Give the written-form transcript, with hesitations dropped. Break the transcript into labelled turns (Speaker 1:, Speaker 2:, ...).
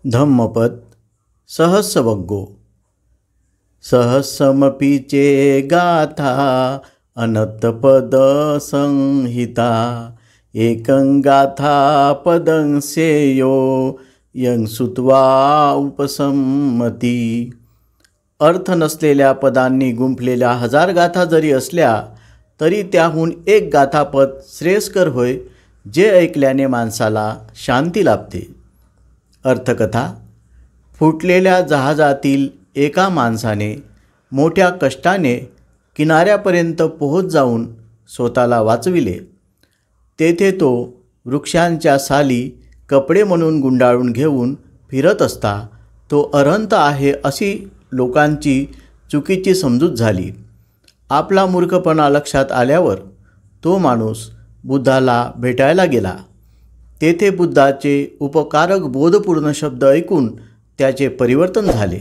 Speaker 1: धम्मपद सहस्रवग्गो सहस्रमपीचे गाथा अनंतपद संहिता एकं गाथा पदं सेयो यं सुत्वा उपसंमती। अर्थ नसलेल्या पदांनी गुंफलेल्या हजार गाथा जरी असल्या तरी त्याहून एक गाथापद श्रेयस्कर होय, जे ऐकल्याने माणसाला शांती लाभते। अर्थकथा। फुटलेल्या जहाजातील एका माणसाने मोठ्या कष्टाने किनाऱ्यापर्यंत पोहोच जाऊन स्वतःला वाचविले। तेथे तो वृक्षांच्या साली कपडे म्हणून गुंडाळून घेऊन फिरत असता तो अरहंत आहे अशी लोकांची चुकीची समजूत झाली। आपला मूर्खपणा लक्षात आल्यावर तो माणूस बुद्धाला भेटायला गेला। तेथे बुद्धाचे उपकारक बोधपूर्ण शब्द ऐकून त्याचे परिवर्तन झाले।